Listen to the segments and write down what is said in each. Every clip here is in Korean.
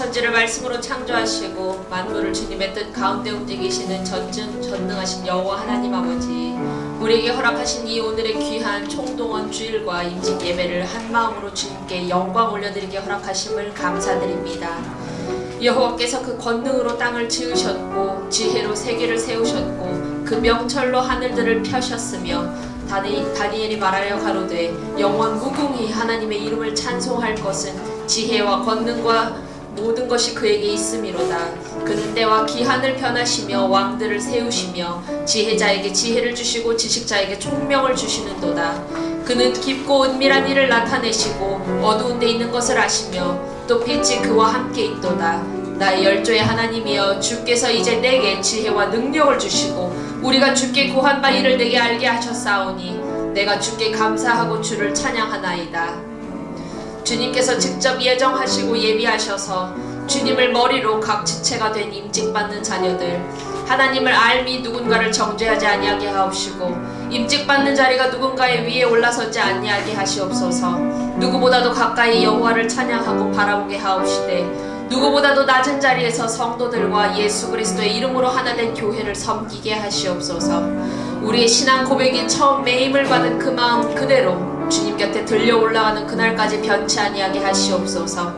천지를 말씀으로 창조하시고 만물을 주님의 뜻 가운데 움직이시는 전능하신 여호와 하나님 아버지, 우리에게 허락하신 이 오늘의 귀한 총동원 주일과 임직 예배를 한 마음으로 주님께 영광 올려드리게 허락하심을 감사드립니다. 여호와께서 그 권능으로 땅을 지으셨고 지혜로 세계를 세우셨고 그 명철로 하늘들을 펴셨으며 다니엘이 말하여 가로되 영원 무궁히 하나님의 이름을 찬송할 것은 지혜와 권능과 모든 것이 그에게 있음이로다. 그는 때와 기한을 변하시며 왕들을 세우시며 지혜자에게 지혜를 주시고 지식자에게 총명을 주시는도다. 그는 깊고 은밀한 일을 나타내시고 어두운 데 있는 것을 아시며 또 빛이 그와 함께 있도다. 나의 열조의 하나님이여, 주께서 이제 내게 지혜와 능력을 주시고 우리가 주께 구한 바 이를 내게 알게 하셨사오니 내가 주께 감사하고 주를 찬양하나이다. 주님께서 직접 예정하시고 예비하셔서 주님을 머리로 각 지체가 된 임직받는 자녀들, 하나님을 알미 누군가를 정죄하지 아니하게 하옵시고 임직받는 자리가 누군가의 위에 올라서지 아니하게 하시옵소서. 누구보다도 가까이 여호와를 찬양하고 바라보게 하옵시되 누구보다도 낮은 자리에서 성도들과 예수 그리스도의 이름으로 하나 된 교회를 섬기게 하시옵소서. 우리의 신앙 고백이 처음 매임을 받은 그 마음 그대로 주님 곁에 들려 올라가는 그날까지 변치 아니하게 하시옵소서.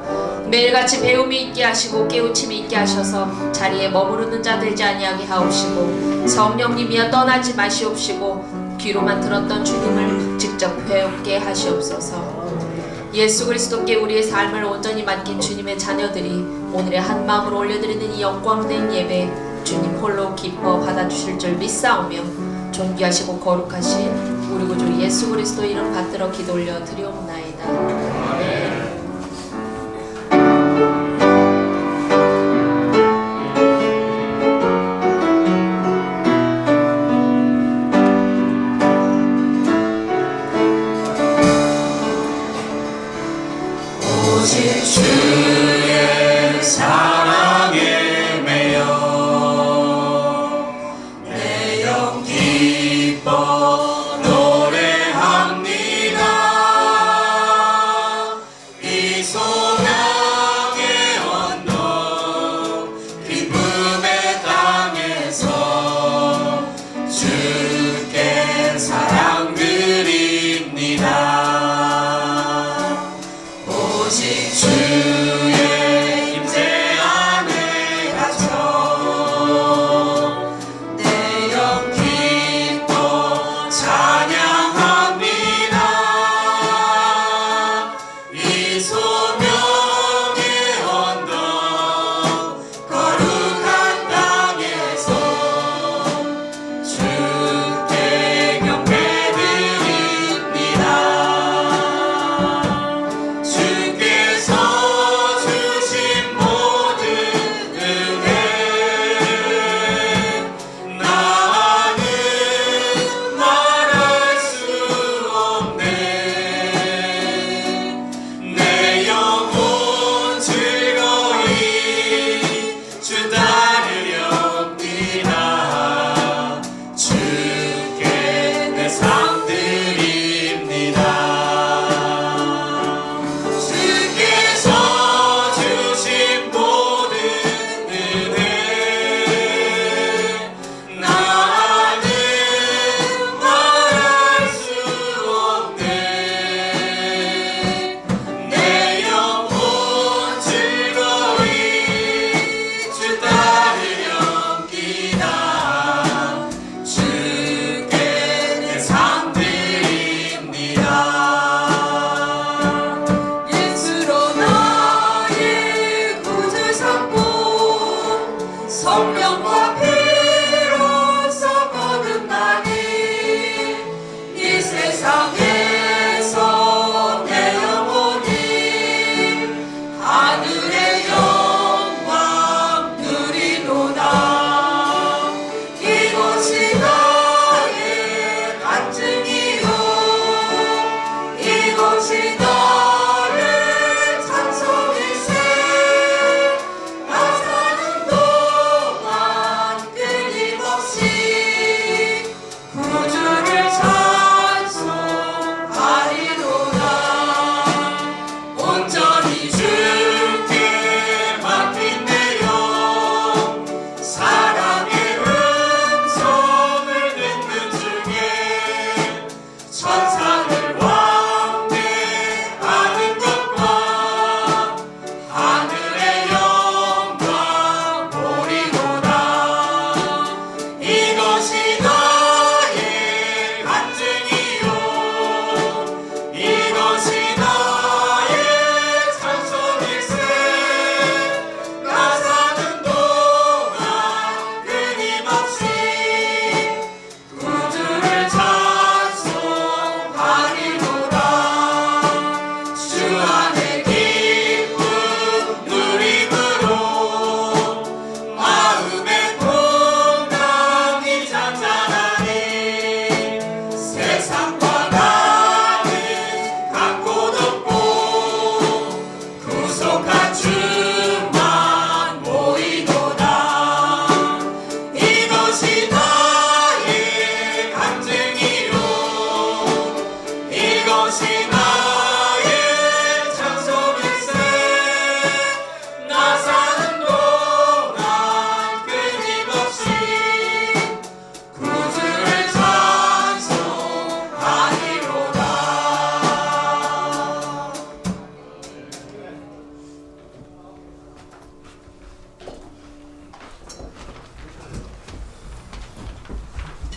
매일같이 배움이 있게 하시고 깨우침이 있게 하셔서 자리에 머무르는 자 되지 아니하게 하옵시고 성령님이여 떠나지 마시옵시고 귀로만 들었던 주님을 직접 배우게 하시옵소서. 예수 그리스도께 우리의 삶을 온전히 맡긴 주님의 자녀들이 오늘의 한 마음으로 올려드리는 이 영광된 예배 주님 홀로 기뻐 받아주실 줄 믿사오며 존귀하시고 거룩하신 우리 구주 예수 그리스도 이름 받들어 기도 올려 드리옵나이다. 아멘. 오직 주의 사랑에 매여 내 영 기뻐 노래합니다.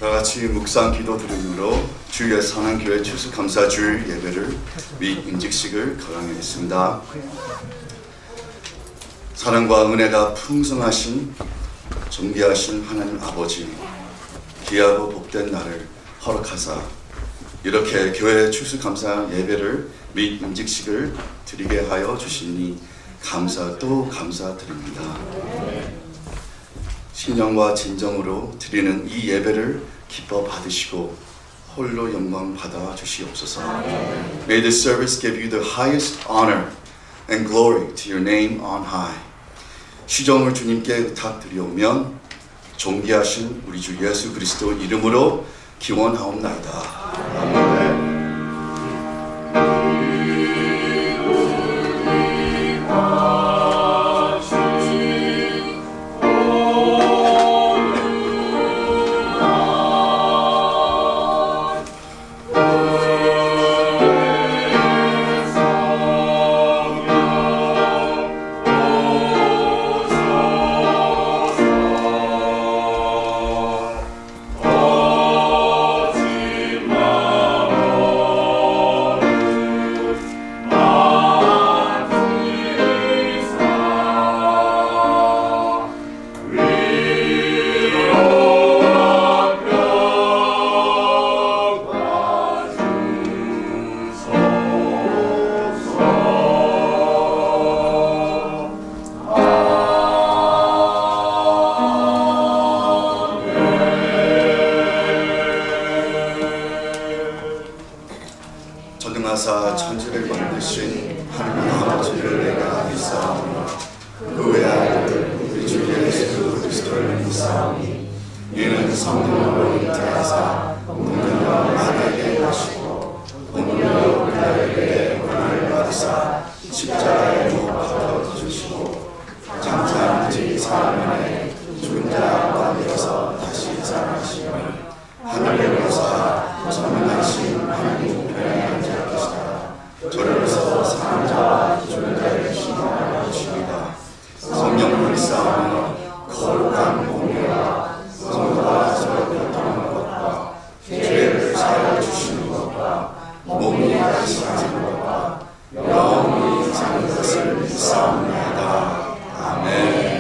다 같이 묵상 기도 드림으로 주의 선한교회 추수감사주일 예배를 및 임직식을 거행하겠습니다. 사랑과 은혜가 풍성하신 존귀하신 하나님 아버지, 귀하고 복된 날을 허락하사 이렇게 교회 추수감사 예배를 및 임직식을 드리게 하여 주시니 감사 또 감사드립니다. 신령과 진정으로 드리는 이 예배를 기뻐 받으시고 홀로 영광 받아 주시옵소서. May this service give you the highest honor and glory to your name on high. 시종을 주님께 의탁드리오면 존귀하신 우리 주 예수 그리스도 이름으로 기원하옵나이다. 아멘. 전능하사 천지를 만드신 하나님 아버지를 내가 믿사오니 그 외아들 우리 주 예수 그리스도를 믿사오니 이는 성령으로 잉태하사 운명과 마리아에게 나시고 본능으로 그날에게 고난을 받으사 십자가에 못 박혀 주시고 장차 지 사흘 만에 죽은 자 가운데서 다시 살아나시며 하늘에 오사 전능하신 하나님 우편에 앉아 저리로서 사는 자와 죽은 자를 신방하여 주시리다. 성령 믿사오니 거룩한 공예와 성도가 서로 교통하는 것과 죄를 사하여 주시는 것과 몸이 다시 하는 것과 영원히 사는 것을 믿사옵나이다. 아멘.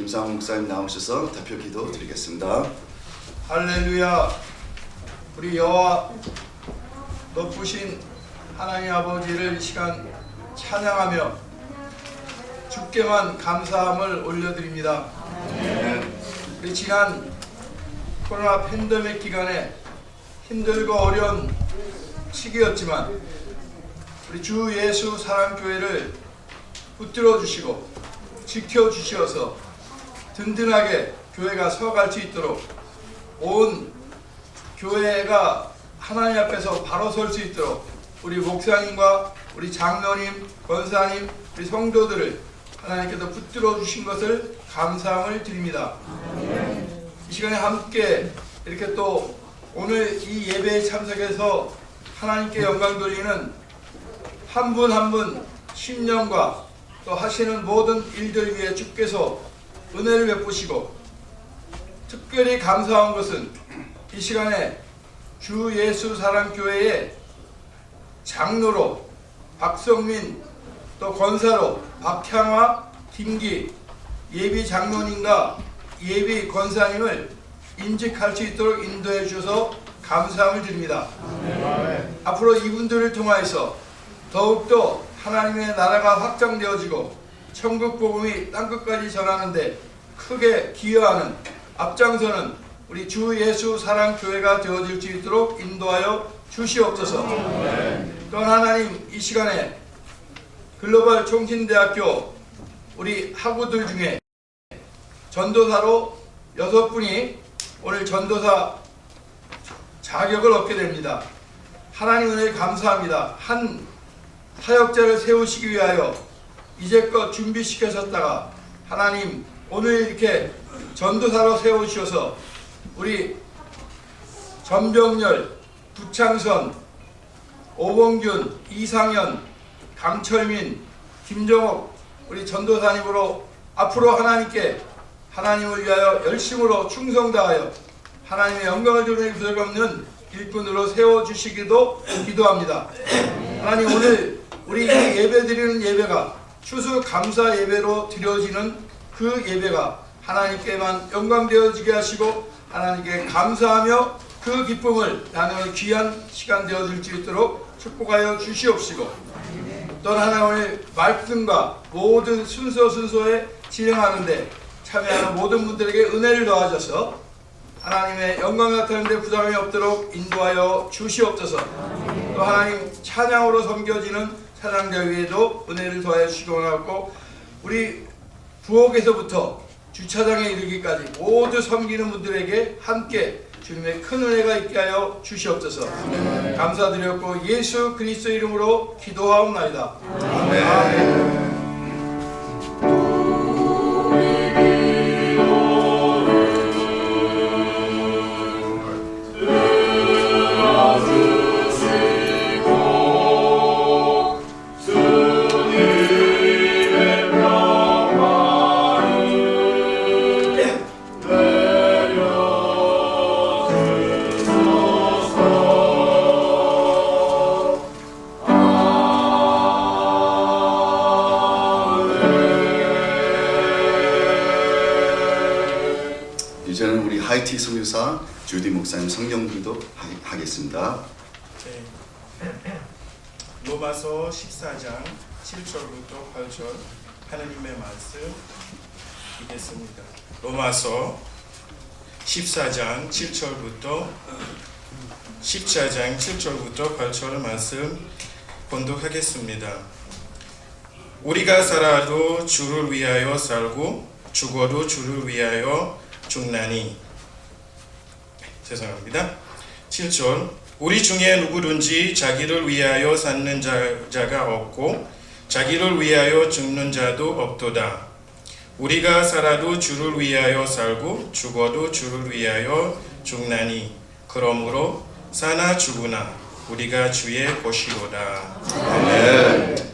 김상훈 목사님 나오셔서 대표 기도 드리겠습니다. 할렐루야. 우리 여호와 높으신 하나님 아버지를 이 시간 찬양하며 주께만 감사함을 올려드립니다. 우리 지난 코로나 팬데믹 기간에 힘들고 어려운 시기였지만 우리 주 예수 사랑교회를 붙들어 주시고 지켜 주시어서 든든하게 교회가 서갈 수 있도록 온 교회가 하나님 앞에서 바로 설 수 있도록 우리 목사님과 우리 장로님, 권사님, 우리 성도들을 하나님께서 붙들어 주신 것을 감사함을 드립니다. 이 시간에 함께 이렇게 또 오늘 이 예배에 참석해서 하나님께 영광 돌리는 한 분 한 분 심령과 또 하시는 모든 일들 위해 주께서 은혜를 베푸시고 특별히 감사한 것은 이 시간에 주 예수 사랑교회의 장로로 박성민 또 권사로 박향화, 김기 예비 장로님과 예비 권사님을 인직할 수 있도록 인도해 주셔서 감사함을 드립니다. 앞으로 이분들을 통하여서 더욱더 하나님의 나라가 확장되어지고 천국 복음이 땅끝까지 전하는데 크게 기여하는 앞장서는 우리 주 예수 사랑교회가 되어질 수 있도록 인도하여 주시옵소서. 또한 하나님 이 시간에 글로벌 총신대학교 우리 학우들 중에 전도사로 6분이 오늘 전도사 자격을 얻게 됩니다. 하나님 은혜 감사합니다. 한 사역자를 세우시기 위하여 이제껏 준비시켜셨다가 하나님 오늘 이렇게 전도사로 세우셔서 우리 전병렬, 부창선, 오봉균, 이상현, 강철민, 김정옥 우리 전도사님으로 앞으로 하나님께 하나님을 위하여 열심으로 충성 다하여 하나님의 영광을 드리는 부족 없는 일꾼으로 세워주시기도 기도합니다. 하나님 오늘 우리 이 예배 드리는 예배가 추수 감사 예배로 드려지는 그 예배가 하나님께만 영광 되어지게 하시고 하나님께 감사하며 그 기쁨을 나누는 귀한 시간 되어질 수 있도록 축복하여 주시옵시고 또 하나 오늘 말씀과 모든 순서에 진행하는데 참여하는 모든 분들에게 은혜를 더하셔서 하나님의 영광 나타내는 데 부담이 없도록 인도하여 주시옵소서. 또 하나님 찬양으로 섬겨지는 찬양대회에도 은혜를 더하여 주시기 원하고 우리 부엌에서부터 주차장에 이르기까지 모두 섬기는 분들에게 함께 주님의 큰 은혜가 있게 하여 주시옵소서. 감사드렸고 예수 그리스도 이름으로 기도하옵나이다. 아멘. 이제는 우리 하이티 선교사 주디 목사님 성경기도 하겠습니다. 로마서 14장 7절부터 8절 하나님의 말씀 읽겠습니다. 로마서 14장 7절부터 8절 말씀 봉독하겠습니다. 우리가 살아도 주를 위하여 살고 죽어도 주를 위하여 죽나니. 죄송합니다. 7절 우리 중에 누구든지 자기를 위하여 사는 자가 없고 자기를 위하여 죽는 자도 없도다. 우리가 살아도 주를 위하여 살고 죽어도 주를 위하여 죽나니. 그러므로 사나 죽으나 우리가 주의 것이로다. 아멘.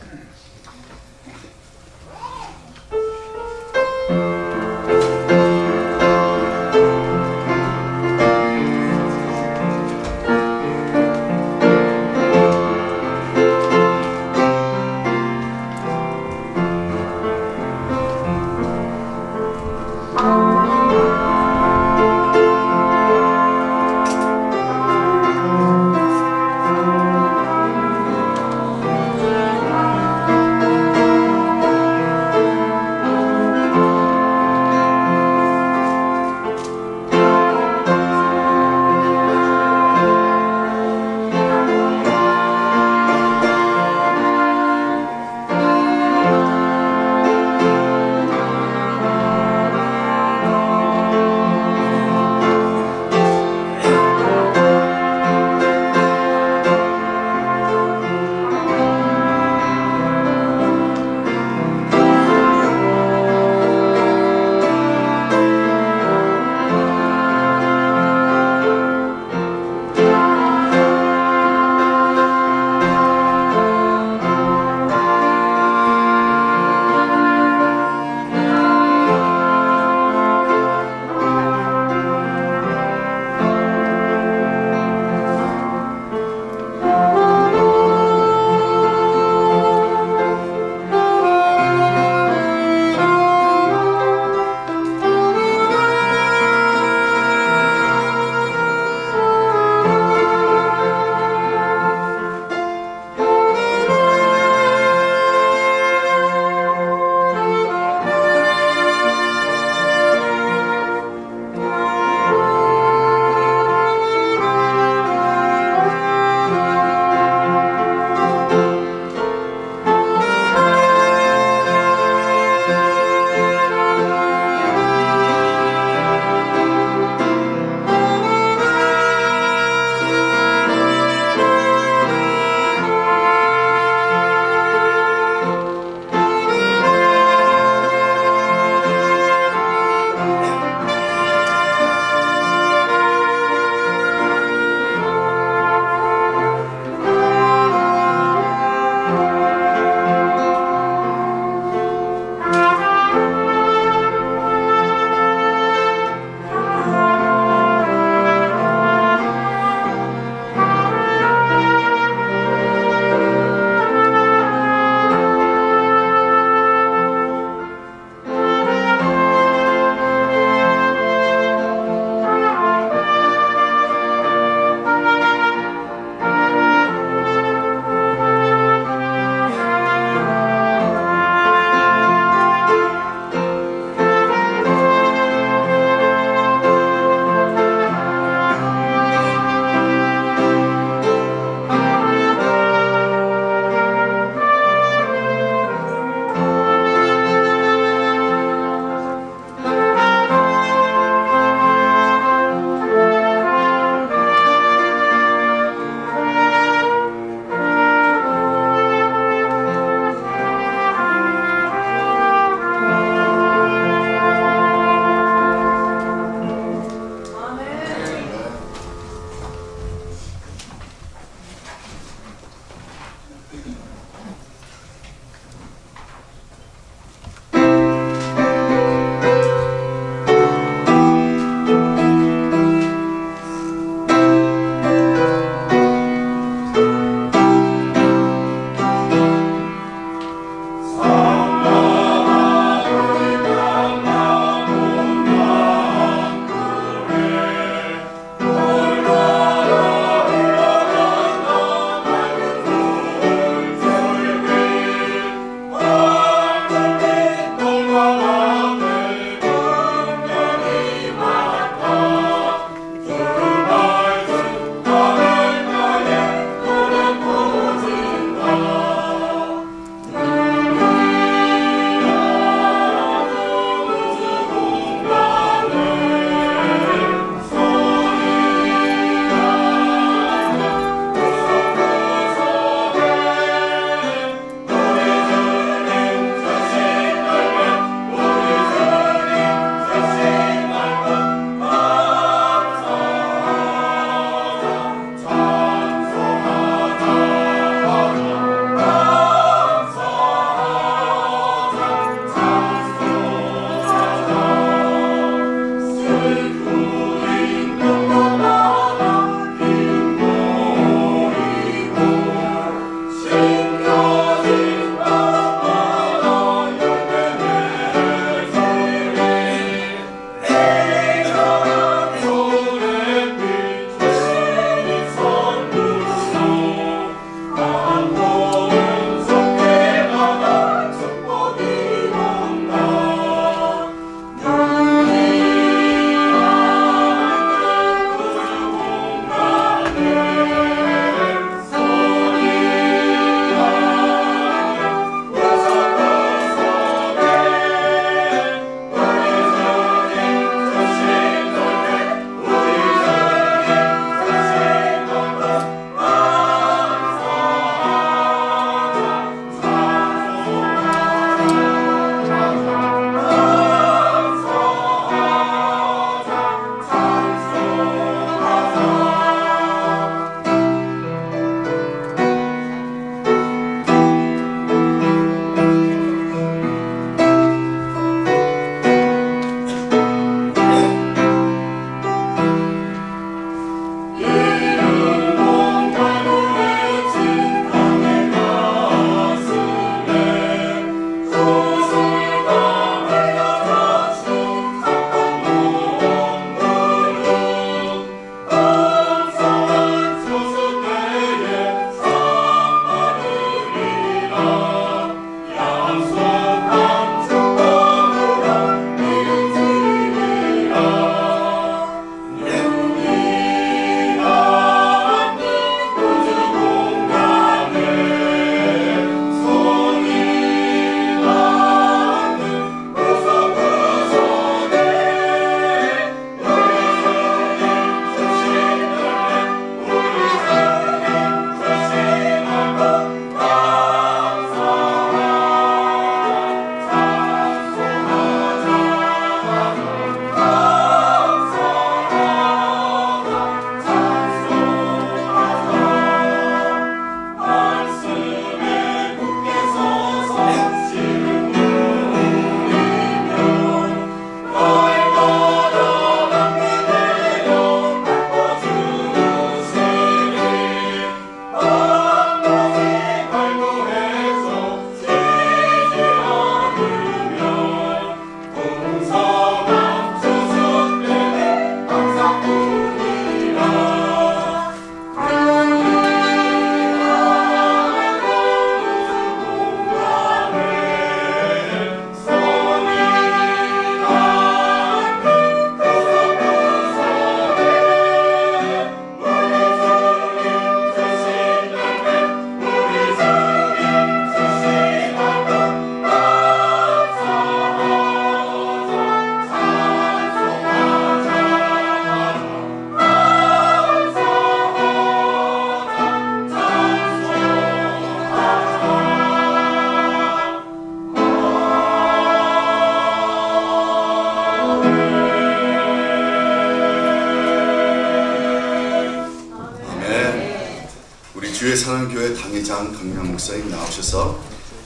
사랑교회 당회장 강명 목사님 나오셔서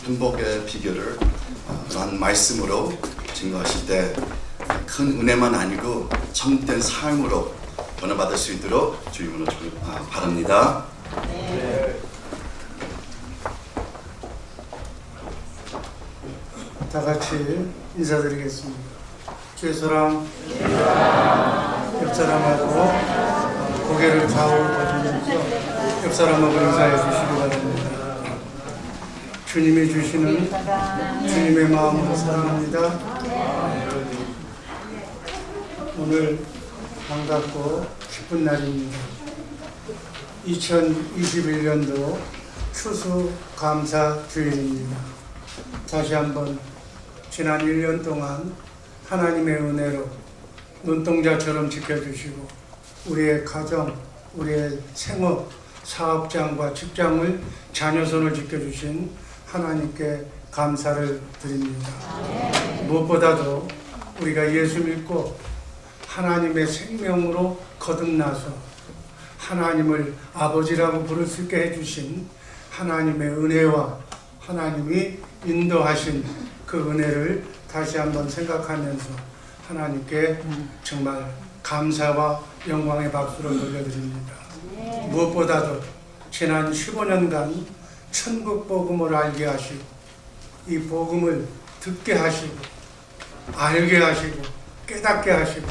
행복의 비결을 란 말씀으로 증거하실 때 큰 은혜만 아니고 참된 삶으로 변화받을 수 있도록 주님으로 바랍니다. 다 같이 인사드리겠습니다. 주의 사랑, 옆 사람하고 고개를 좌우로 돌리면서 옆 사람하고 인사해 주시기 바랍니다. 주님이 주시는 주님의 마음으로 사랑합니다. 오늘 반갑고 기쁜 날입니다. 2021년도 추수감사 주일입니다. 다시 한번 지난 1년 동안 하나님의 은혜로 눈동자처럼 지켜주시고 우리의 가정, 우리의 생업, 사업장과 직장을 자녀손을 지켜주신 하나님께 감사를 드립니다. 무엇보다도 우리가 예수 믿고 하나님의 생명으로 거듭나서 하나님을 아버지라고 부를 수 있게 해주신 하나님의 은혜와 하나님이 인도하신 그 은혜를 다시 한번 생각하면서 하나님께 정말 감사와 영광의 박수를 돌려드립니다. 무엇보다도 지난 15년간 천국 복음을 알게 하시고 이 복음을 듣게 하시고 알게 하시고 깨닫게 하시고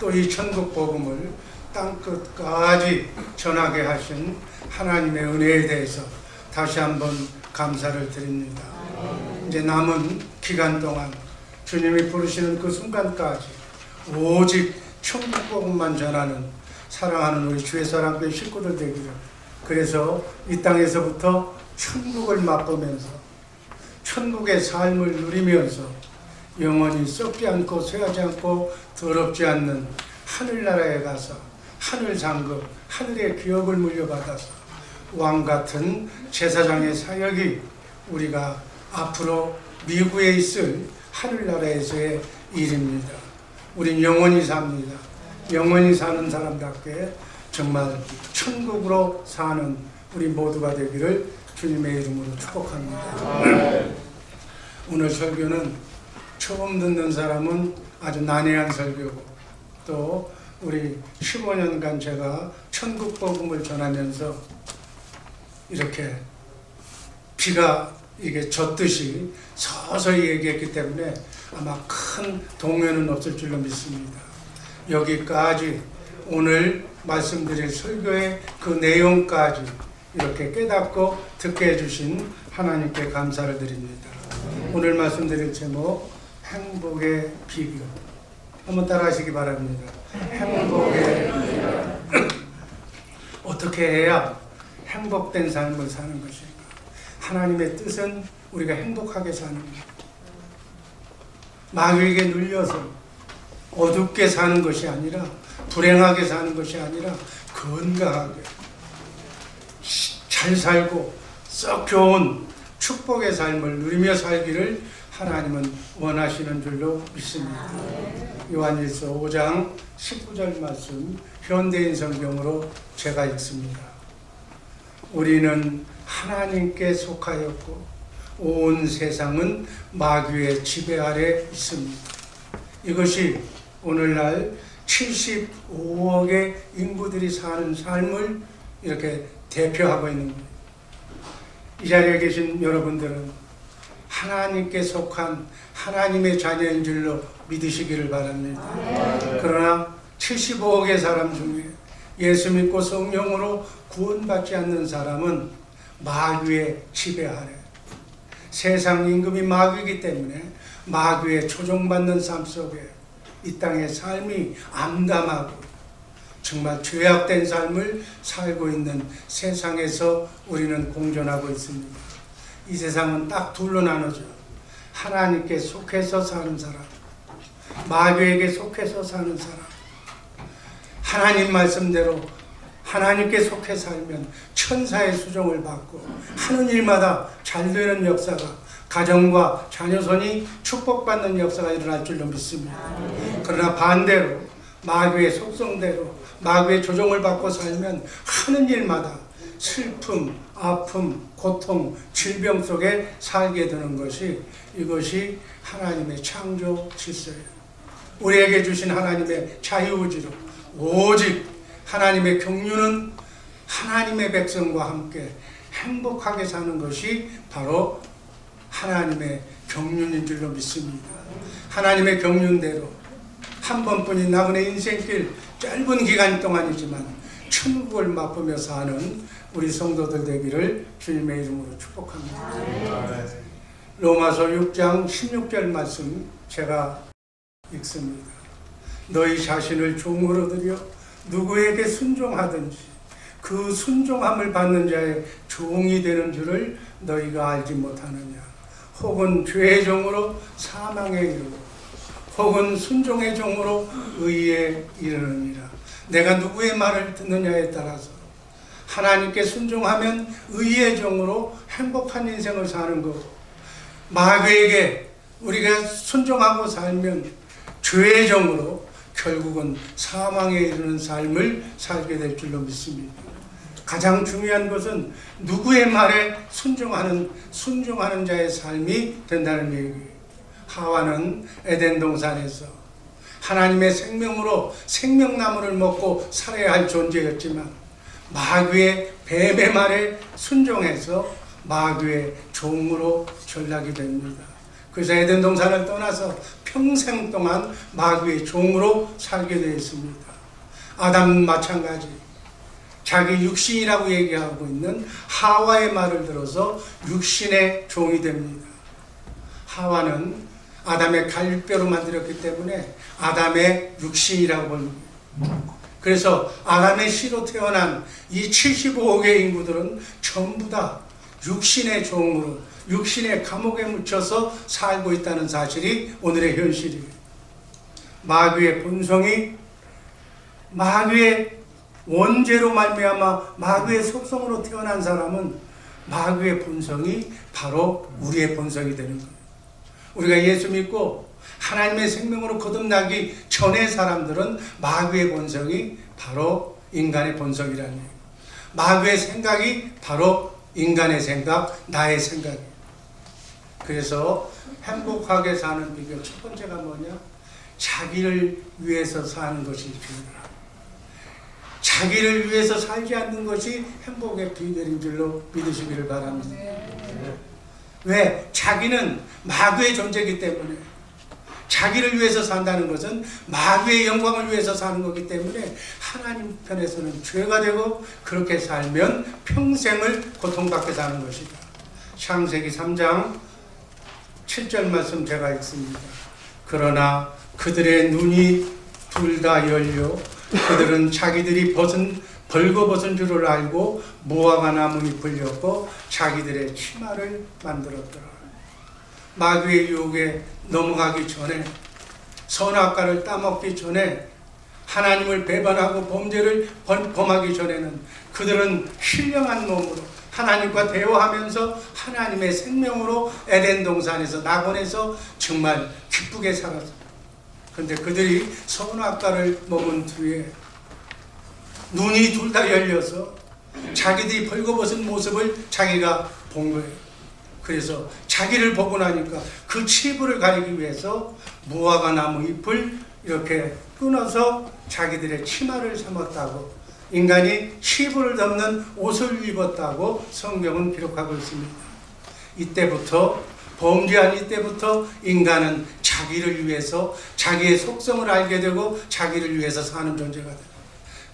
또 이 천국 복음을 땅끝까지 전하게 하신 하나님의 은혜에 대해서 다시 한번 감사를 드립니다. 이제 남은 기간 동안 주님이 부르시는 그 순간까지 오직 천국 복음만 전하는 사랑하는 우리 주의 사랑교회 식구들 되기를, 그래서 이 땅에서부터 천국을 맛보면서 천국의 삶을 누리면서 영원히 썩지 않고 쇠하지 않고 더럽지 않는 하늘나라에 가서 하늘 장급, 하늘의 기업을 물려받아서 왕같은 제사장의 사역이 우리가 앞으로 미국에 있을 하늘나라에서의 일입니다. 우린 영원히 삽니다. 영원히 사는 사람답게 정말 천국으로 사는 우리 모두가 되기를 주님의 이름으로 축복합니다. 오늘 설교는 처음 듣는 사람은 아주 난해한 설교고, 또 우리 15년간 제가 천국 복음을 전하면서 이렇게 비가 이게 젖듯이 서서히 얘기했기 때문에 아마 큰 동요는 없을 줄로 믿습니다. 여기까지 오늘 말씀드릴 설교의 그 내용까지 이렇게 깨닫고 듣게 해주신 하나님께 감사를 드립니다. 오늘 말씀드릴 제목 행복의 비결, 한번 따라 하시기 바랍니다. 행복의 비결. 어떻게 해야 행복된 삶을 사는 것인가? 하나님의 뜻은 우리가 행복하게 사는 것, 마귀에게 눌려서 어둡게 사는 것이 아니라, 불행하게 사는 것이 아니라 건강하게 잘 살고 썩 좋은 축복의 삶을 누리며 살기를 하나님은 원하시는 줄로 믿습니다. 요한일서 5장 19절 말씀 현대인 성경으로 제가 읽습니다. 우리는 하나님께 속하였고 온 세상은 마귀의 지배 아래 있습니다. 이것이 오늘날 75억의 인구들이 사는 삶을 이렇게 대표하고 있는 거예요. 이 자리에 계신 여러분들은 하나님께 속한 하나님의 자녀인 줄로 믿으시기를 바랍니다. 그러나 75억의 사람 중에 예수 믿고 성령으로 구원받지 않는 사람은 마귀의 지배 아래, 세상 임금이 마귀이기 때문에 마귀의 조종받는 삶 속에 이 땅의 삶이 암담하고 정말 죄악된 삶을 살고 있는 세상에서 우리는 공존하고 있습니다. 이 세상은 딱 둘로 나눠져. 하나님께 속해서 사는 사람, 마귀에게 속해서 사는 사람. 하나님 말씀대로 하나님께 속해 살면 천사의 수종을 받고 하는 일마다 잘 되는 역사가, 가정과 자녀손이 축복받는 역사가 일어날 줄로 믿습니다. 그러나 반대로 마귀의 속성대로 마귀의 조종을 받고 살면 하는 일마다 슬픔, 아픔, 고통, 질병 속에 살게 되는 것이 이것이 하나님의 창조 질서예요. 우리에게 주신 하나님의 자유의지로 오직 하나님의 경륜은 하나님의 백성과 함께 행복하게 사는 것이 바로 하나님의 경륜인 줄로 믿습니다. 하나님의 경륜대로 한 번뿐인 남은 인생길 짧은 기간 동안이지만 천국을 맛보며 사는 우리 성도들 되기를 주님의 이름으로 축복합니다. 로마서 6장 16절 말씀 제가 읽습니다. 너희 자신을 종으로 들여 누구에게 순종하든지 그 순종함을 받는 자의 종이 되는 줄을 너희가 알지 못하느냐. 혹은 죄의 종으로 사망에 이르고 혹은 순종의 종으로 의에 이르느니라. 내가 누구의 말을 듣느냐에 따라서 하나님께 순종하면 의의 종으로 행복한 인생을 사는 거고, 마귀에게 우리가 순종하고 살면 죄의 종으로 결국은 사망에 이르는 삶을 살게 될 줄로 믿습니다. 가장 중요한 것은 누구의 말에 순종하는 자의 삶이 된다는 얘기예요. 하와는 에덴 동산에서 하나님의 생명으로 생명나무를 먹고 살아야 할 존재였지만 마귀의 뱀의 말에 순종해서 마귀의 종으로 전락이 됩니다. 그래서 에덴 동산을 떠나서 평생 동안 마귀의 종으로 살게 되어 있습니다. 아담은 마찬가지. 자기 육신이라고 얘기하고 있는 하와의 말을 들어서 육신의 종이 됩니다. 하와는 아담의 갈뼈로 만들었기 때문에 아담의 육신이라고 봅니다. 그래서 아담의 씨로 태어난 이 75억의 인구들은 전부 다 육신의 종으로, 육신의 감옥에 묻혀서 살고 있다는 사실이 오늘의 현실이에요. 마귀의 본성이, 마귀의 원죄로 말미암아 마귀의 속성으로 태어난 사람은 마귀의 본성이 바로 우리의 본성이 되는 거예요. 우리가 예수 믿고 하나님의 생명으로 거듭나기 전의 사람들은 마귀의 본성이 바로 인간의 본성이라는 거예요. 마귀의 생각이 바로 인간의 생각, 나의 생각이에요. 그래서 행복하게 사는 비결 첫 번째가 뭐냐? 자기를 위해서 사는 것이 비결이다. 자기를 위해서 살지 않는 것이 행복의 비결인 줄로 믿으시기를 바랍니다. 왜? 자기는 마귀의 존재이기 때문에, 자기를 위해서 산다는 것은 마귀의 영광을 위해서 사는 거기 때문에 하나님 편에서는 죄가 되고, 그렇게 살면 평생을 고통받게 사는 것이다. 창세기 3장 7절 말씀 제가 읽습니다. 그러나 그들의 눈이 둘 다 열려 그들은 자기들이 벌거벗은 줄을 알고 무화과 나무 잎을 엮고 자기들의 치마를 만들었더라. 마귀의 유혹에 넘어가기 전에, 선악과를 따먹기 전에, 하나님을 배반하고 범죄를 범하기 전에는 그들은 신령한 몸으로 하나님과 대화하면서 하나님의 생명으로 에덴 동산에서, 낙원에서 정말 기쁘게 살았습니다. 그런데 그들이 선악과를 먹은 뒤에 눈이 둘 다 열려서 자기들이 벌거벗은 모습을 자기가 본 거예요. 그래서 자기를 보고 나니까 그 치부를 가리기 위해서 무화과 나무 잎을 이렇게 끊어서 자기들의 치마를 삼았다고, 인간이 치부를 덮는 옷을 입었다고 성경은 기록하고 있습니다. 이때부터, 범죄한 이때부터 인간은 자기를 위해서, 자기의 속성을 알게 되고 자기를 위해서 사는 존재가 됩니다.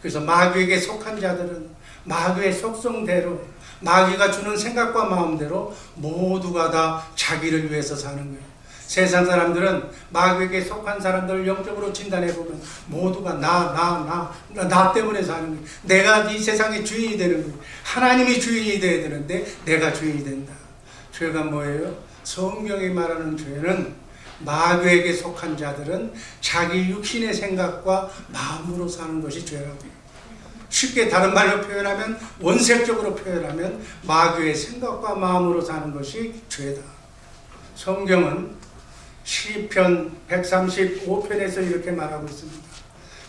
그래서 마귀에게 속한 자들은 마귀의 속성대로, 마귀가 주는 생각과 마음대로 모두가 다 자기를 위해서 사는 거예요. 세상 사람들은 마귀에게 속한 사람들을 영적으로 진단해보면 모두가 나 때문에 사는 거예요. 내가 이 세상의 주인이 되는 거예요. 하나님이 주인이 되어야 되는데 내가 주인이 된다. 죄가 뭐예요? 성경이 말하는 죄는, 마귀에게 속한 자들은 자기 육신의 생각과 마음으로 사는 것이 죄라고 해요. 쉽게 다른 말로 표현하면, 원색적으로 표현하면 마귀의 생각과 마음으로 사는 것이 죄다. 성경은 시편 135편에서 이렇게 말하고 있습니다.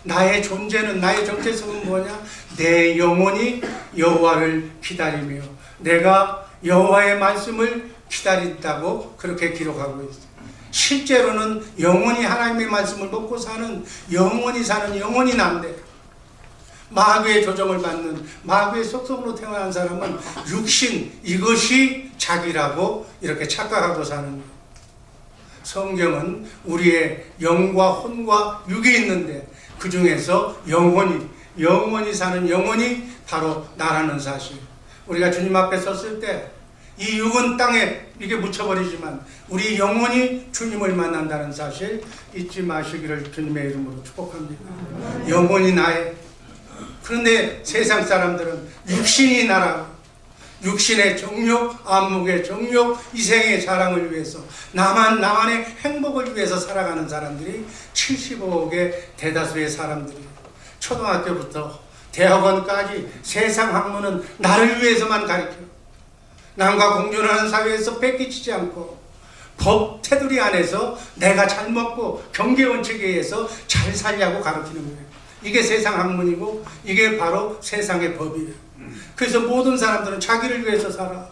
나의 존재는, 나의 정체성은 뭐냐? 내 영혼이 여호와를 기다리며 내가 여호와의 말씀을 기다린다고 그렇게 기록하고 있어요. 실제로는 영원히 하나님의 말씀을 먹고 사는 영원히 난데, 마귀의 조정을 받는 마귀의 속성으로 태어난 사람은 육신, 이것이 자기라고 이렇게 착각하고 사는 거예요. 성경은 우리의 영과 혼과 육이 있는데 그 중에서 영원히 사는 영혼이 바로 나라는 사실. 우리가 주님 앞에 섰을 때 이 육은 땅에 이게 묻혀버리지만 우리 영혼이 주님을 만난다는 사실 잊지 마시기를 주님의 이름으로 축복합니다. 영혼이 나의. 그런데 세상 사람들은 육신이 나라고, 육신의 정욕, 안목의 정욕, 이생의 자랑을 위해서, 나만의 행복을 위해서 살아가는 사람들이 75억의 대다수의 사람들이, 초등학교부터 대학원까지 세상 학문은 나를 위해서만 가르쳐. 남과 공존하는 사회에서 뺏기치지 않고 법 테두리 안에서 내가 잘 먹고 경제 원칙에 의해서 잘 살려고 가르치는 거예요. 이게 세상 학문이고 이게 바로 세상의 법이에요. 그래서 모든 사람들은 자기를 위해서 살아.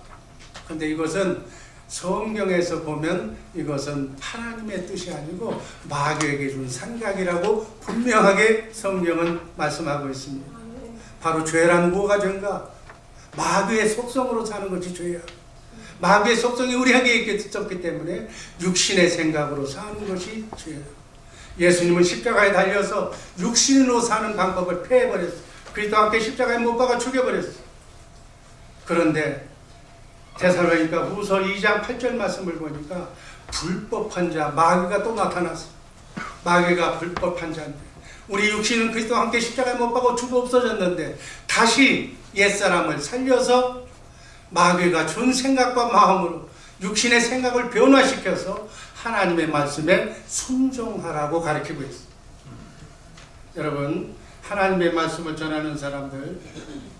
그런데 이것은 성경에서 보면 이것은 하나님의 뜻이 아니고 마귀에게 준 생각이라고 분명하게 성경은 말씀하고 있습니다. 바로 죄란 뭐가 죄인가? 마귀의 속성으로 사는 것이 죄야. 마귀의 속성이 우리에게 있기 때문에 육신의 생각으로 사는 것이 죄야. 예수님은 십자가에 달려서 육신으로 사는 방법을 폐해버렸어. 그리스도와 함께 십자가에 못 박아 죽여버렸어. 그런데 데살로니가 후서 2장 8절 말씀을 보니까 불법한 자, 마귀가 또 나타났어. 마귀가 불법한 자인데, 우리 육신은 그리스도와 함께 십자가에 못 박아 죽어 없어졌는데 다시 옛사람을 살려서 마귀가 준 생각과 마음으로 육신의 생각을 변화시켜서 하나님의 말씀에 순종하라고 가르치고 있어요. 여러분, 하나님의 말씀을 전하는 사람들,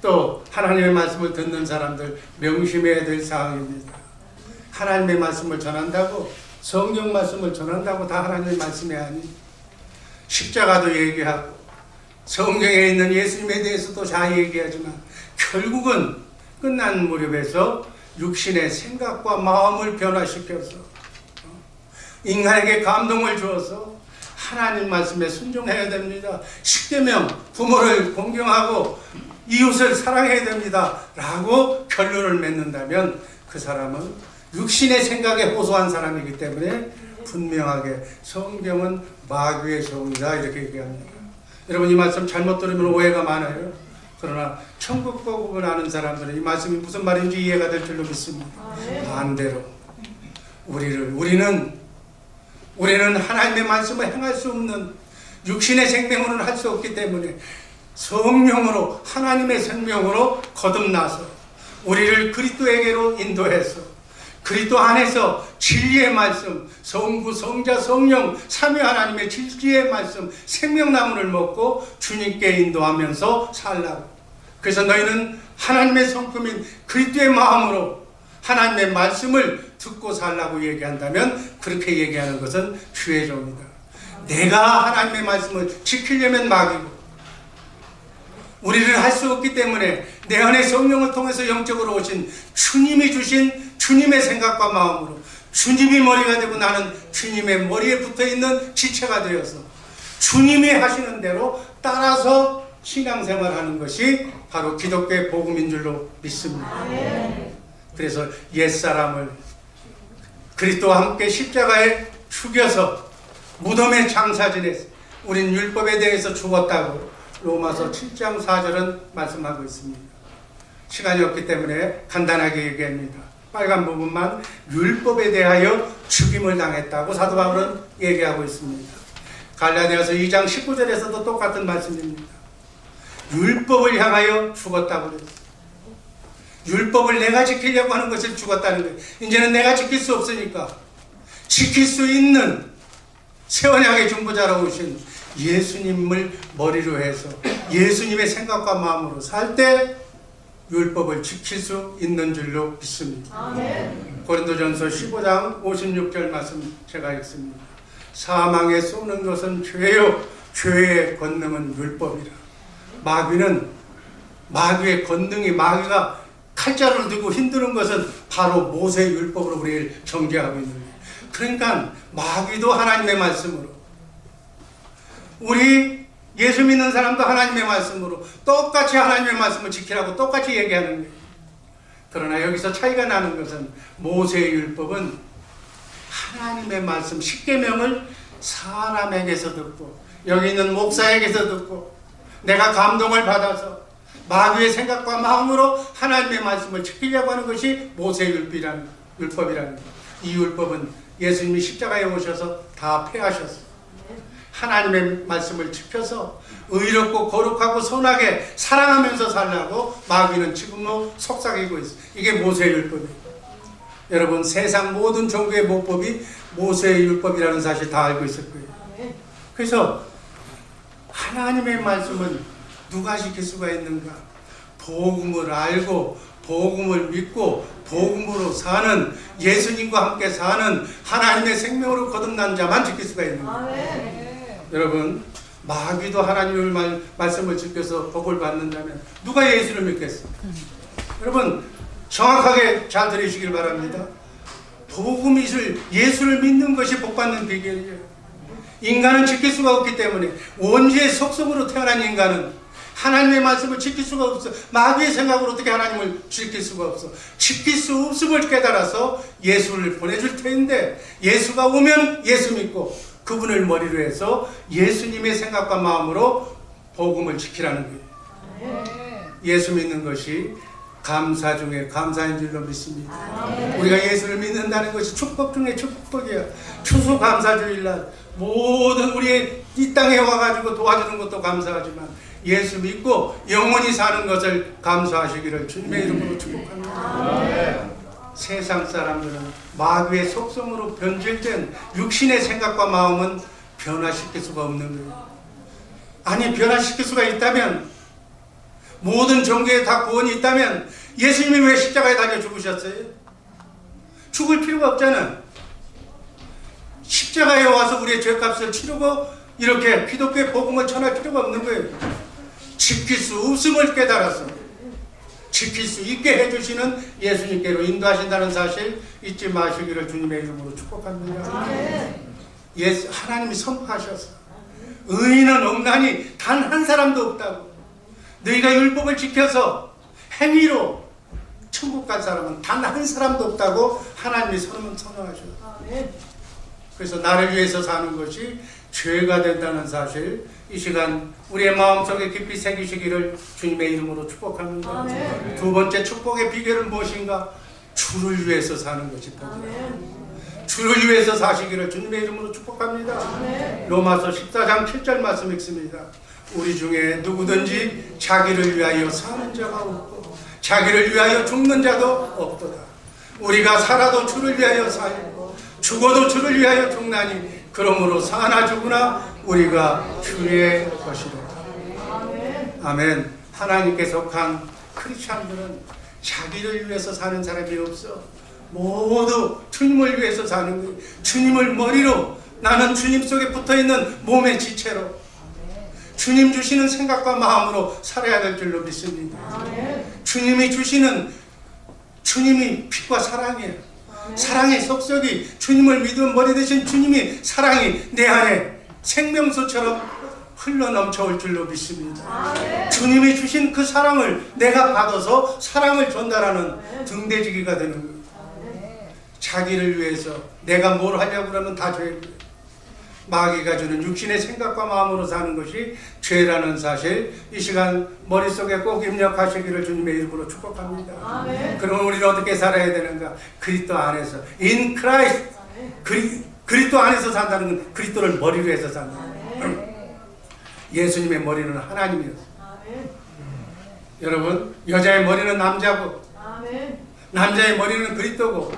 또 하나님의 말씀을 듣는 사람들 명심해야 될 사항입니다. 하나님의 말씀을 전한다고, 성경 말씀을 전한다고 다 하나님의 말씀이 아니, 십자가도 얘기하고 성경에 있는 예수님에 대해서도 잘 얘기하지만 결국은 끝난 무렵에서 육신의 생각과 마음을 변화시켜서 인간에게 감동을 주어서 하나님 말씀에 순종해야 됩니다. 십계명, 부모를 공경하고 이웃을 사랑해야 됩니다 라고 결론을 맺는다면 그 사람은 육신의 생각에 호소한 사람이기 때문에 분명하게 성경은 마귀의 종이다 이렇게 얘기합니다. 여러분, 이 말씀 잘못 들으면 오해가 많아요. 그러나 천국 복음을 아는 사람들은 이 말씀이 무슨 말인지 이해가 될 줄로 믿습니다. 반대로 우리는 하나님의 말씀을 행할 수 없는, 육신의 생명으로는 할 수 없기 때문에 성령으로, 하나님의 생명으로 거듭나서 우리를 그리스도에게로 인도해서 그리스도 안에서 진리의 말씀, 성부, 성자, 성령, 삼위 하나님의 진리의 말씀, 생명나무를 먹고 주님께 인도하면서 살라고. 그래서 너희는 하나님의 성품인 그리스도의 마음으로 하나님의 말씀을 듣고 살라고 얘기한다면 그렇게 얘기하는 것은 주의 종이다. 내가 하나님의 말씀을 지키려면 마귀고, 우리를 할 수 없기 때문에 내 안에 성령을 통해서 영적으로 오신 주님이 주신 주님의 생각과 마음으로 주님이 머리가 되고 나는 주님의 머리에 붙어있는 지체가 되어서 주님이 하시는 대로 따라서 신앙생활하는 것이 바로 기독교의 복음인 줄로 믿습니다. 그래서 옛사람을 그리스도와 함께 십자가에 죽여서 무덤에 장사 지냈어. 우린 율법에 대해서 죽었다고 로마서 7장 4절은 말씀하고 있습니다. 시간이 없기 때문에 간단하게 얘기합니다. 빨간 부분만 율법에 대하여 죽임을 당했다고 사도 바울은 얘기하고 있습니다. 갈라디아서 2장 19절에서도 똑같은 말씀입니다. 율법을 향하여 죽었다고 그랬어요. 율법을 내가 지키려고 하는 것을 죽었다는 거예요. 이제는 내가 지킬 수 없으니까 지킬 수 있는 새 언약의 중보자로 오신 예수님을 머리로 해서 예수님의 생각과 마음으로 살 때 율법을 지킬 수 있는 줄로 믿습니다. 고린도전서 15장 56절 말씀 제가 읽습니다. 사망에 쏘는 것은 죄요 죄의 권능은 율법이라. 마귀의 권능이, 마귀가 칼자루를 들고 힘드는 것은 바로 모세의 율법으로 우리를 정죄하고 있는 거예요. 그러니까 마귀도 하나님의 말씀으로, 우리 예수 믿는 사람도 하나님의 말씀으로 똑같이 하나님의 말씀을 지키라고 똑같이 얘기하는 거예요. 그러나 여기서 차이가 나는 것은 모세의 율법은 하나님의 말씀 10계명을 사람에게서 듣고, 여기 있는 목사에게서 듣고, 내가 감동을 받아서 마귀의 생각과 마음으로 하나님의 말씀을 지키려고 하는 것이 모세의 율법이라는 거예요. 이 율법은 예수님이 십자가에 오셔서 다 폐하셨어요. 하나님의 말씀을 지켜서 의롭고 거룩하고 선하게 사랑하면서 살라고 마귀는 지금도 속삭이고 있어요. 이게 모세의 율법이에요. 여러분, 세상 모든 종교의 모법이 모세의 율법이라는 사실 다 알고 있을 거예요. 그래서 하나님의 말씀은 누가 지킬 수가 있는가? 복음을 알고 복음을 믿고 복음으로 사는, 예수님과 함께 사는, 하나님의 생명으로 거듭난 자만 지킬 수가 있는 거예요. 여러분, 마귀도 하나님의 말씀을 지켜서 복을 받는다면 누가 예수를 믿겠어? 여러분, 정확하게 잘 들으시길 바랍니다. 복음이실 예수를 믿는 것이 복받는 비결이에요. 인간은 지킬 수가 없기 때문에, 원죄의 속성으로 태어난 인간은 하나님의 말씀을 지킬 수가 없어. 마귀의 생각으로 어떻게 하나님을 지킬 수가 없어. 지킬 수 없음을 깨달아서 예수를 보내줄 터인데, 예수가 오면 예수 믿고 그분을 머리로 해서 예수님의 생각과 마음으로 복음을 지키라는 거예요. 예수 믿는 것이 감사 중에 감사인 줄로 믿습니다. 우리가 예수를 믿는다는 것이 축복 중에 축복이야. 추수감사주일날 모든 우리 이 땅에 와가지고 도와주는 것도 감사하지만, 예수 믿고 영원히 사는 것을 감사하시기를 주님의 이름으로 축복합니다. 세상 사람들은 마귀의 속성으로 변질된 육신의 생각과 마음은 변화시킬 수가 없는 거예요. 아니, 변화시킬 수가 있다면, 모든 종교에 다 구원이 있다면 예수님이 왜 십자가에 달려 죽으셨어요? 죽을 필요가 없잖아. 십자가에 와서 우리의 죄값을 치르고 이렇게 기독교의 복음을 전할 필요가 없는 거예요. 지킬 수 없음을 깨달아서 지킬 수 있게 해주시는 예수님께로 인도하신다는 사실 잊지 마시기를 주님의 이름으로 축복합니다. 하나님이 선포하셨어. 의인은 없나니 단 한 사람도 없다고. 너희가 율법을 지켜서 행위로 천국 갈 사람은 단 한 사람도 없다고 하나님이 선언하셨어. 그래서 나를 위해서 사는 것이 죄가 된다는 사실, 이 시간 우리의 마음속에 깊이 새기시기를 주님의 이름으로 축복합니다. 두 번째 축복의 비결은 무엇인가? 주를 위해서 사는 것이 복이다. 주를 위해서 사시기를 주님의 이름으로 축복합니다. 로마서 14장 7절 말씀 읽습니다. 우리 중에 누구든지 자기를 위하여 사는 자가 없고 자기를 위하여 죽는 자도 없도다. 우리가 살아도 주를 위하여 살고 죽어도 주를 위하여 죽나니 그러므로 사나 죽으나 우리가 주의 것이로다. 아멘. 하나님께 속한 크리스찬들은 자기를 위해서 사는 사람이 없어. 모두 주님을 위해서 사는 거예요. 주님을 머리로, 나는 주님 속에 붙어있는 몸의 지체로 주님 주시는 생각과 마음으로 살아야 될 줄로 믿습니다. 주님이 주시는, 주님이 빛과 사랑이에요. 사랑의 속속이, 주님을 믿은 머리 대신 주님이 사랑이 내 안에 생명수처럼 흘러 넘쳐올 줄로 믿습니다. 주님이 주신 그 사랑을 내가 받아서 사랑을 전달하는 등대지기가 되는 거예요. 자기를 위해서 내가 뭘 하려고 그러면 다 죄예요. 마귀가 주는 육신의 생각과 마음으로 사는 것이 죄라는 사실, 이 시간 머릿속에 꼭 입력하시기를 주님의 이름으로 축복합니다. 그러면 우리는 어떻게 살아야 되는가? 그리스도 안에서, in Christ, 그리스도 안에서 산다는 건 그리스도를 머리로 해서 산다. 예수님의 머리는 하나님이었어요. 여러분, 여자의 머리는 남자고 남자의 머리는 그리스도고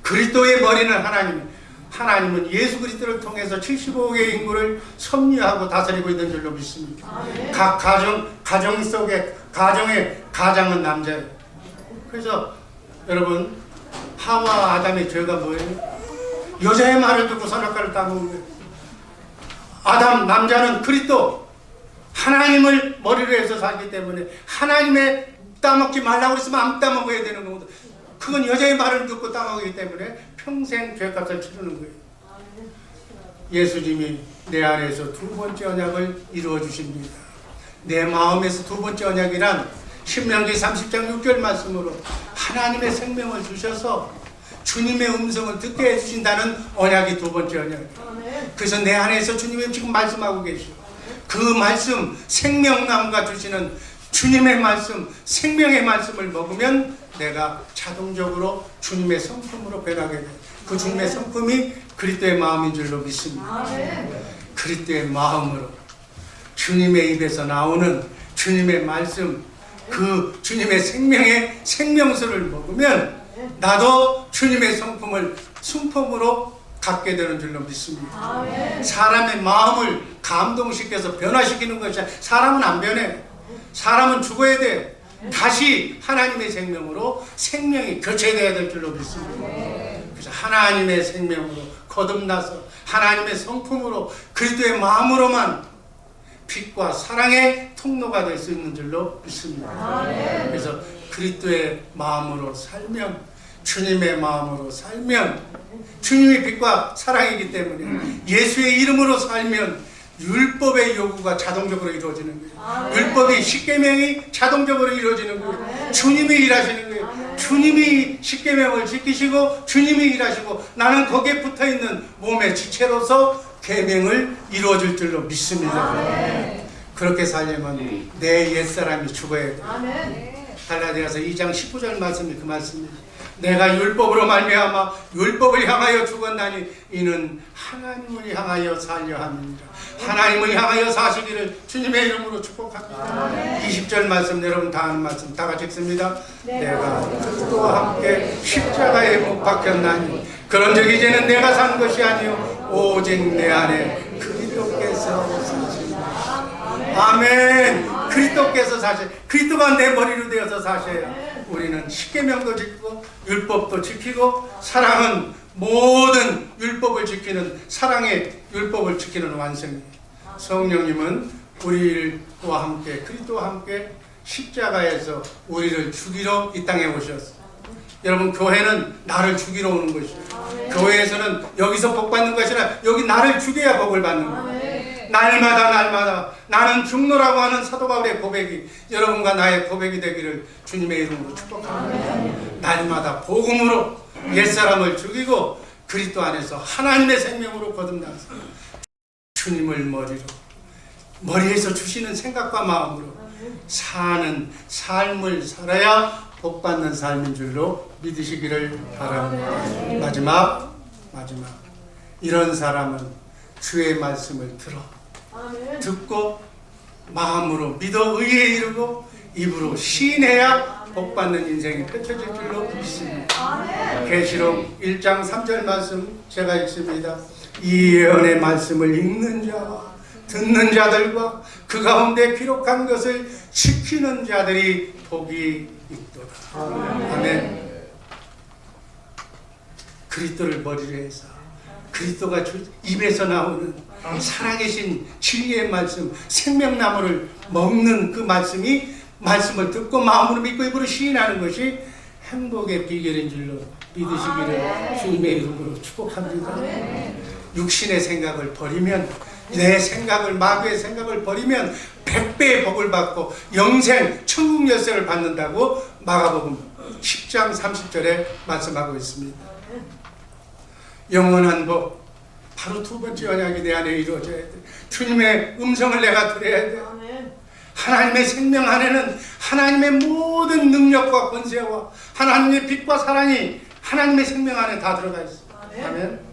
그리스도의 머리는 하나님. 하나님은 예수 그리스도를 통해서 75억의 인구를 섭리하고 다스리고 있는 줄로 믿습니다. 각 가정 속에 가장은 남자예요. 그래서 여러분, 하와 아담의 죄가 뭐예요? 여자의 말을 듣고 선악과를 따먹은 거예요. 아담 남자는 그리스도 하나님을 머리로 해서 살기 때문에 하나님의 따먹지 말라고 그랬으면 안 따먹어야 되는 거거든. 그건 여자의 말을 듣고 따먹기 때문에 평생 죄값을 치르는 거예요. 예수님이 내 안에서 두 번째 언약을 이루어 주십니다. 내 마음에서 두 번째 언약이란 신명기 30장 6절 말씀으로 하나님의 생명을 주셔서 주님의 음성을 듣게 해주신다는 언약이 두 번째 언약이에요. 그래서 내 안에서 주님이 지금 말씀하고 계시오. 그 말씀, 생명나무가 주시는 주님의 말씀, 생명의 말씀을 먹으면 내가 자동적으로 주님의 성품으로 변하게 돼요. 그 주님의 성품이 그리스도의 마음인 줄로 믿습니다. 그리스도의 마음으로 주님의 입에서 나오는 주님의 말씀, 그 주님의 생명의 생명수를 먹으면 나도 주님의 성품을 순품으로 갖게 되는 줄로 믿습니다. 사람의 마음을 감동시켜서 변화시키는 것이 사람은 안 변해. 사람은 죽어야 돼. 다시 하나님의 생명으로 생명이 교체되어야 될 줄로 믿습니다. 그래서 하나님의 생명으로 거듭나서 하나님의 성품으로 그리스도의 마음으로만 빛과 사랑의 통로가 될 수 있는 줄로 믿습니다. 그래서 그리스도의 마음으로 살면, 주님의 마음으로 살면, 주님의 빛과 사랑이기 때문에 예수의 이름으로 살면 율법의 요구가 자동적으로 이루어지는 거예요. 율법이 십계명이 자동적으로 이루어지는 거예요. 주님이 일하시는 거예요. 주님이 십계명을 지키시고 주님이 일하시고 나는 거기에 붙어있는 몸의 지체로서 계명을 이루어줄 줄로 믿습니다. 그렇게 살려면 내 옛사람이 죽어야 돼요. 갈라디아서 2장 19절 말씀이 그 말씀입니다. 내가 율법으로 말미암아 율법을 향하여 죽었나니 이는 하나님을 향하여 살려 함이니라. 하나님을 향하여 사시기를 주님의 이름으로 축복합니다. 20절 말씀 여러분 다 아는 말씀 다 같이 읽습니다. 내가 그리스도와 함께 십자가에 못 박혔나니 그런즉 이제는 내가 산 것이 아니요 오직 내 안에 그리스도께서 사십니다. 아멘. 그리스도께서 사셔. 그리스도가 내 머리로 되어서 사셔야 우리는 십계명도 지키고 율법도 지키고 사랑은 모든 율법을 지키는 사랑의 율법을 지키는 완성이에요. 성령님은 우리와 함께 그리스도와 함께 십자가에서 우리를 죽이러 이 땅에 오셨어요. 여러분 교회는 나를 죽이러 오는 것이에요. 교회에서는 여기서 복 받는 것이 아니라 여기 나를 죽여야 복을 받는 거예요. 날마다 나는 죽노라고 하는 사도 바울의 고백이 여러분과 나의 고백이 되기를 주님의 이름으로 축복합니다. 날마다 복음으로 옛사람을 죽이고 그리스도 안에서 하나님의 생명으로 거듭나서 주님을 머리에서 주시는 생각과 마음으로 사는 삶을 살아야 복받는 삶인 줄로 믿으시기를 바랍니다. 마지막 이런 사람은 주의 말씀을 듣고 마음으로 믿어 의에 이르고 입으로 시인해야 복받는 인생이 펼쳐질 줄로 믿습니다. 계시록 1장 3절 말씀 제가 읽습니다. 이 예언의 말씀을 읽는 자와 듣는 자들과 그 가운데 기록한 것을 지키는 자들이 복이 있도다. 아멘. 그리스도를 머리로 해서 그리스도가 입에서 나오는 살아계신 진리의 말씀, 생명나무를 먹는 그 말씀을 듣고 마음으로 믿고 입으로 시인하는 것이 행복의 비결인 줄로 믿으시기를 주님의 이름으로 축복합니다. 육신의 생각을 버리면 내 생각을 마귀의 생각을 버리면 100배의 복을 받고 영생 천국 열쇠를 받는다고 마가복음 10장 30절에 말씀하고 있습니다. 영원한 복 바로 두 번째 언약이 내 안에 이루어져야 돼. 주님의 음성을 내가 들어야 돼. 하나님의 생명 안에는 하나님의 모든 능력과 권세와 하나님의 빛과 사랑이 하나님의 생명 안에 다 들어가 있어. 아멘.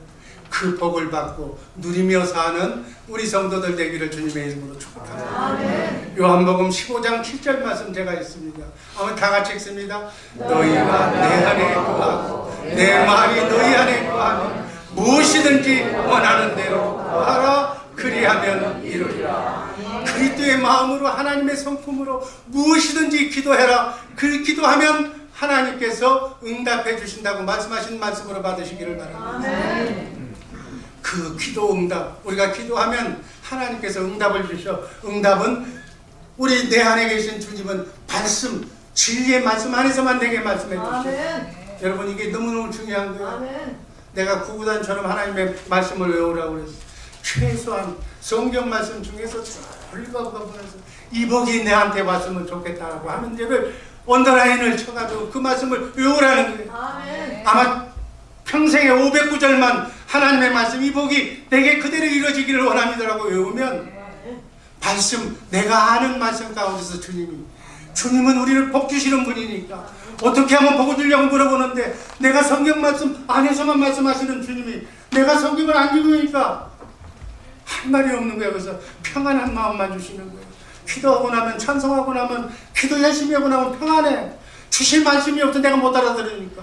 그 복을 받고 누리며 사는 우리 성도들 되기를 주님의 이름으로 축복합니다. 요한복음 15장 7절 말씀 제가 읽습니다. 아마 다 같이 읽습니다. 너희가 내 안에 거하고 내 말이 너희 안에 거하면 무엇이든지 원하는 대로 하라 그리하면 이루리라. 그리스도의 마음으로 하나님의 성품으로 무엇이든지 기도해라. 그 기도하면 하나님께서 응답해 주신다고 말씀하신 말씀으로 받으시기를 바랍니다. 그 기도 응답 우리가 기도하면 하나님께서 응답을 주셔. 응답은 우리 내 안에 계신 주님은 말씀, 진리의 말씀 안에서만 내게 말씀해 주시오. 여러분 이게 너무너무 중요한 거예요. 내가 구구단처럼 하나님의 말씀을 외우라고 그랬어. 최소한 성경 말씀 중에서 읽어보면서 이복이 내한테 왔으면 좋겠다라고 하는 데를 언더라인을 쳐가지고 그 말씀을 외우라는 거예요. 아마 평생에 500구절만 하나님의 말씀 이복이 내게 그대로 이루어지기를 원합니다라고 외우면 말씀, 내가 아는 말씀 가운데서 주님은 우리를 복 주시는 분이니까 어떻게 하면 복을 주려고 물어보는데 내가 성경 말씀 안에서만 말씀하시는 주님이 내가 성경을 안 읽으니까 할 말이 없는 거예요. 그래서 평안한 마음만 주시는 거예요. 기도하고 나면, 찬송하고 나면, 기도 열심히 하고 나면 평안해. 주실 말씀이 없어 내가 못 알아들으니까.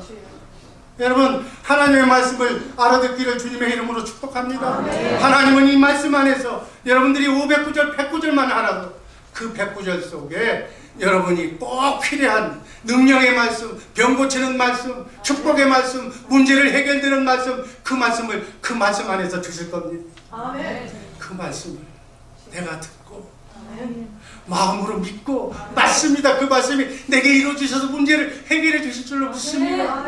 여러분 하나님의 말씀을 알아듣기를 주님의 이름으로 축복합니다. 하나님은 이 말씀 안에서 여러분들이 500구절 100구절만 알아도 그 100구절 속에 여러분이 꼭 필요한 능력의 말씀, 병 고치는 말씀, 축복의 말씀, 문제를 해결되는 말씀, 그 말씀 안에서 주실 겁니다. 그 말씀을 내가 듣고 마음으로 믿고 맞습니다. 그 말씀이 내게 이루어지셔서 문제를 해결해 주실 줄로 믿습니다.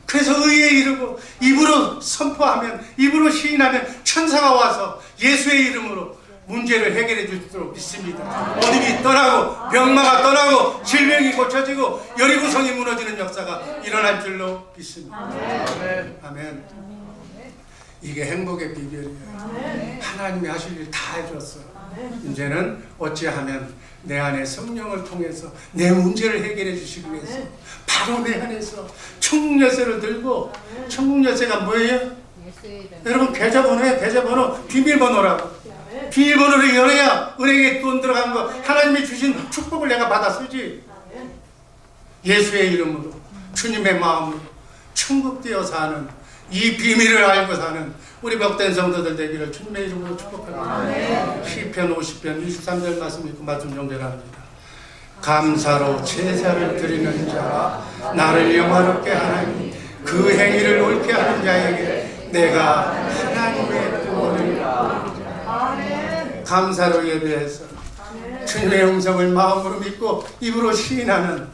그래서 의에 이르고 입으로 선포하면, 입으로 시인하면 천사가 와서 예수의 이름으로 문제를 해결해 줄 줄로 믿습니다. 어둠이 떠나고 병마가 떠나고 질병이 고쳐지고 여리고성이 무너지는 역사가 일어날 줄로 믿습니다. 아멘. 이게 행복의 비결이에요. 하나님이 하실 일 다 해줬어요. 이제는 어찌하면 내 안에 성령을 통해서 내 문제를 해결해 주시기 위해서 바로 내 안에서 천국 열쇠를 들고, 천국 열쇠가 뭐예요? 여러분 계좌번호에 계좌번호 비밀번호라고. 비밀번호를 열어야 은행에 돈 들어간 거 하나님이 주신 축복을 내가 받아 쓰지. 예수의 이름으로 주님의 마음으로 천국 되어 사는 이 비밀을 알고 사는 우리 복된 성도들 되기를 주님의 이름으로 축복합니다. 시편 50편 23절 말씀 읽고 말씀 종결합니다. 감사로 제사를 드리는 자가 나를 영화롭게 하나니 그 행위를 옳게 하는 자에게 내가 하나님의 구원을 감사로 예배해서 주님의 음성을 마음으로 믿고 입으로 시인하는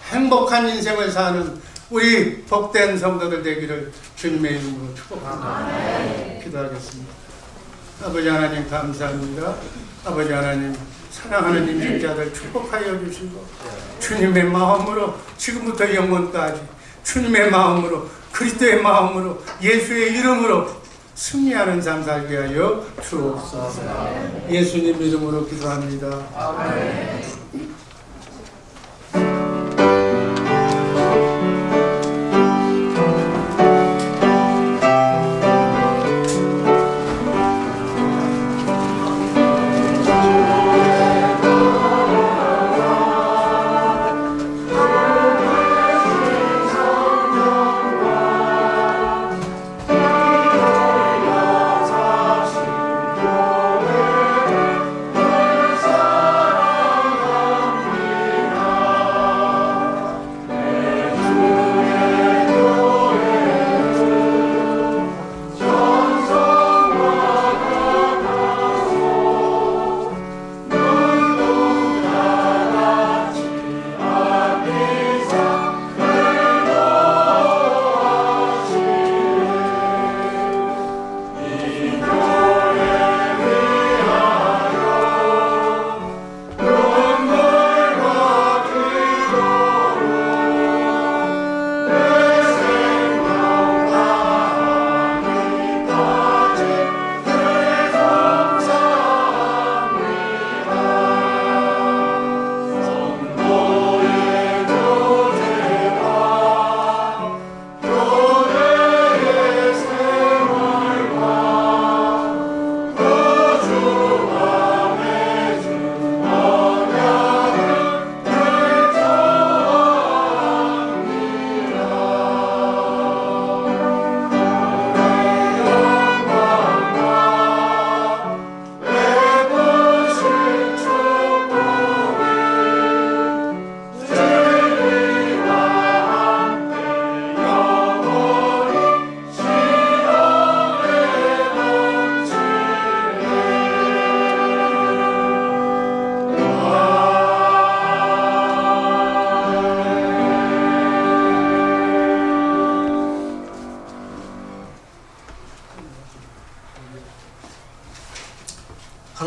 행복한 인생을 사는 우리 복된 성도들 되기를 주님의 이름으로 축복합니다. 기도하겠습니다. 아버지 하나님 감사합니다. 아버지 하나님 사랑하는 임직자들 축복하여 주시고 주님의 마음으로 지금부터 영원까지 주님의 마음으로 그리스도의 마음으로 예수의 이름으로 승리하는 삶 살게 하여 주옵소서. 예수님 이름으로 기도합니다. 아멘.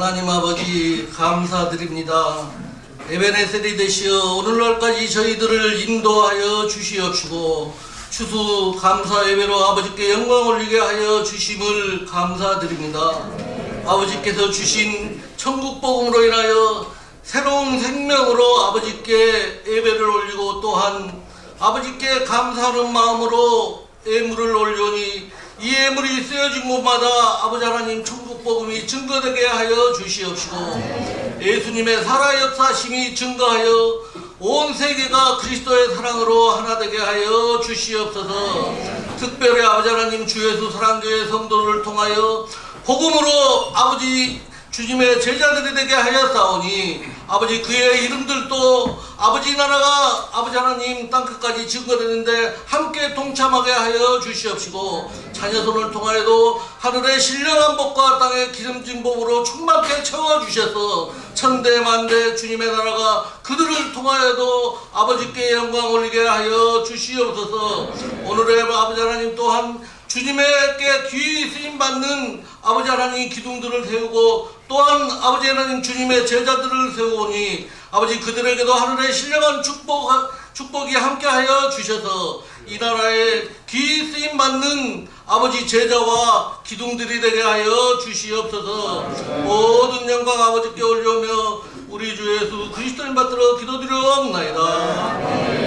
하나님 아버지 감사드립니다. 에베네셀이 되시어 오늘날까지 저희들을 인도하여 주시옵시고 추수 감사 예배로 아버지께 영광 올리게 하여 주심을 감사드립니다. 아버지께서 주신 천국 복음으로 인하여 새로운 생명으로 아버지께 예배를 올리고 또한 아버지께 감사하는 마음으로 예물을 올리오니 이 예물이 쓰여진 곳마다 아버지 하나님 천국 복음이 증거되게 하여 주시옵시고 예수님의 살아 역사심이 증거하여 온 세계가 그리스도의 사랑으로 하나 되게 하여 주시옵소서. 특별히 아버지 하나님 주 예수 사랑교회 성도를 통하여 복음으로 아버지 주님의 제자들이 되게 하였사오니 아버지 그의 이름들도 아버지 나라가 아버지 하나님 땅끝까지 증거되는데 함께 동참하게 하여 주시옵시고 자녀손을 통하여도 하늘의 신령한 복과 땅의 기름진 복으로 충만케 채워주셔서 천대만대 주님의 나라가 그들을 통하여도 아버지께 영광 올리게 하여 주시옵소서. 오늘의 아버지 하나님 또한 주님에게 귀히 쓰임받는 아버지 하나님 기둥들을 세우고 또한 아버지 하나님 주님의 제자들을 세우오니 아버지 그들에게도 하늘의 신령한 축복이 함께하여 주셔서 이 나라에 귀히 쓰임받는 아버지 제자와 기둥들이 되게 하여 주시옵소서. 모든 영광 아버지께 올려오며 우리 주 예수 그리스도님 받들어 기도드려옵나이다.